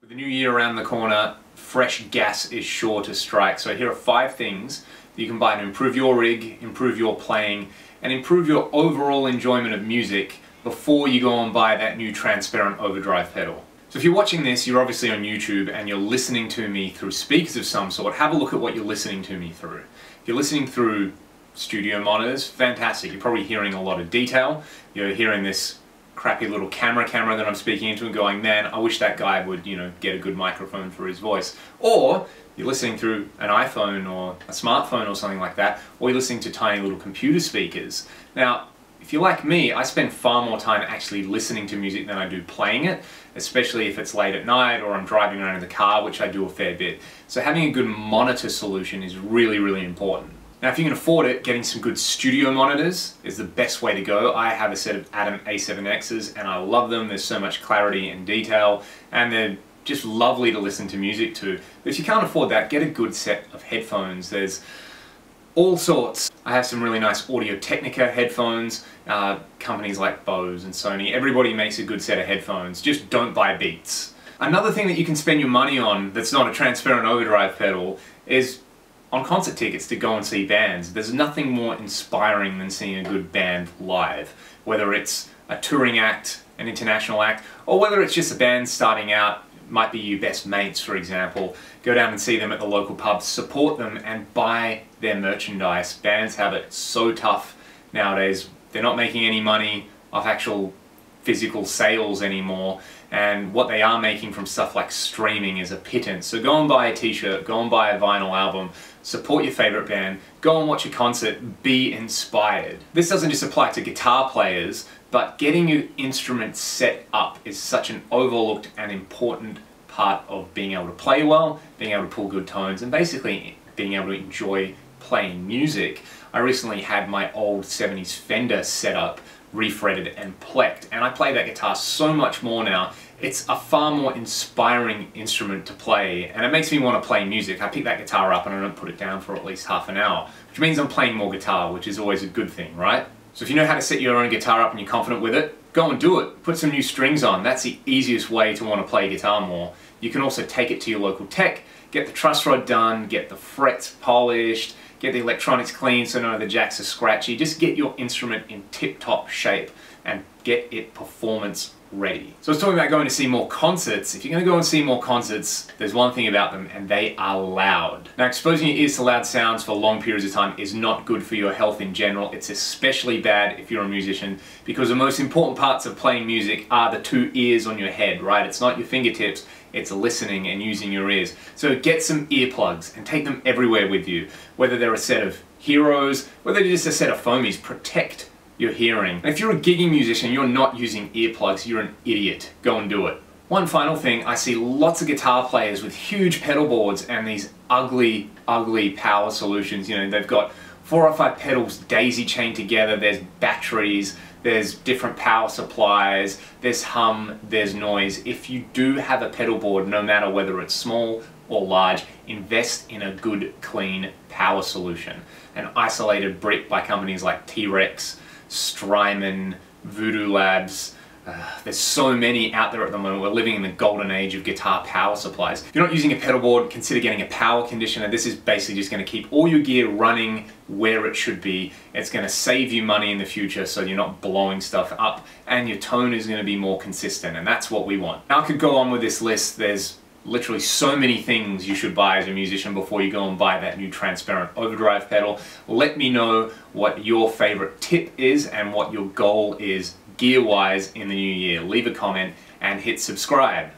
With the new year around the corner, fresh gas is sure to strike. So here are 5 things that you can buy to improve your rig, improve your playing, and improve your overall enjoyment of music before you go and buy that new transparent Overdrive pedal. So if you're watching this, you're obviously on YouTube and you're listening to me through speakers of some sort. Have a look at what you're listening to me through. If you're listening through studio monitors, fantastic. You're probably hearing a lot of detail. You're hearing this crappy little camera that I'm speaking into and going, man, I wish that guy would, get a good microphone for his voice. Or you're listening through an iPhone or a smartphone or something like that, or you're listening to tiny little computer speakers. Now, if you're like me, I spend far more time actually listening to music than I do playing it, especially if it's late at night or I'm driving around in the car, which I do a fair bit. So having a good monitor solution is really, really important. Now, if you can afford it, getting some good studio monitors is the best way to go. I have a set of Adam A7Xs and I love them. There's so much clarity and detail and they're just lovely to listen to music to. But if you can't afford that, get a good set of headphones. There's all sorts. I have some really nice Audio-Technica headphones, companies like Bose and Sony. Everybody makes a good set of headphones. Just don't buy Beats. Another thing that you can spend your money on that's not a transparent Overdrive pedal is on concert tickets to go and see bands. There's nothing more inspiring than seeing a good band live, whether it's a touring act, an international act, or whether it's just a band starting out. Might be your best mates, for example. Go down and see them at the local pub, support them and buy their merchandise. Bands have it so tough nowadays. They're not making any money off actual physical sales anymore, and what they are making from stuff like streaming is a pittance. So go and buy a t-shirt, go and buy a vinyl album, support your favorite band, go and watch a concert, be inspired. This doesn't just apply to guitar players, but getting your instrument set up is such an overlooked and important part of being able to play well, being able to pull good tones, and basically being able to enjoy playing music. I recently had my old 70s Fender set up, refretted and plecked, and I play that guitar so much more now. It's a far more inspiring instrument to play, and it makes me want to play music. I pick that guitar up and I don't put it down for at least half an hour, which means I'm playing more guitar, which is always a good thing, right? So if you know how to set your own guitar up and you're confident with it, go and do it. Put some new strings on. That's the easiest way to want to play guitar more. You can also take it to your local tech, get the truss rod done, get the frets polished, get the electronics clean so none of the jacks are scratchy. Just get your instrument in tip-top shape and get it performance ready. So I was talking about going to see more concerts. If you're going to go and see more concerts, there's one thing about them, and they are loud. Now, exposing your ears to loud sounds for long periods of time is not good for your health in general. It's especially bad if you're a musician, because the most important parts of playing music are the 2 ears on your head, right? It's not your fingertips, it's listening and using your ears. So get some earplugs and take them everywhere with you. Whether they're a set of Heroes, whether they're just a set of foamies, protect your hearing. And if you're a gigging musician, you're not using earplugs, you're an idiot. Go and do it. One final thing, I see lots of guitar players with huge pedal boards and these ugly, ugly power solutions. They've got 4 or 5 pedals daisy chained together, there's batteries, there's different power supplies, there's hum, there's noise. If you do have a pedal board, no matter whether it's small or large, invest in a good, clean power solution. An isolated brick by companies like T-Rex, Strymon, Voodoo Labs. There's so many out there at the moment. We're living in the golden age of guitar power supplies. If you're not using a pedal board, consider getting a power conditioner. This is basically just going to keep all your gear running where it should be. It's going to save you money in the future so you're not blowing stuff up, and your tone is going to be more consistent, and that's what we want. Now, I could go on with this list. There's literally so many things you should buy as a musician before you go and buy that new transparent Overdrive pedal. Let me know what your favorite tip is and what your goal is gear-wise in the new year. Leave a comment and hit subscribe.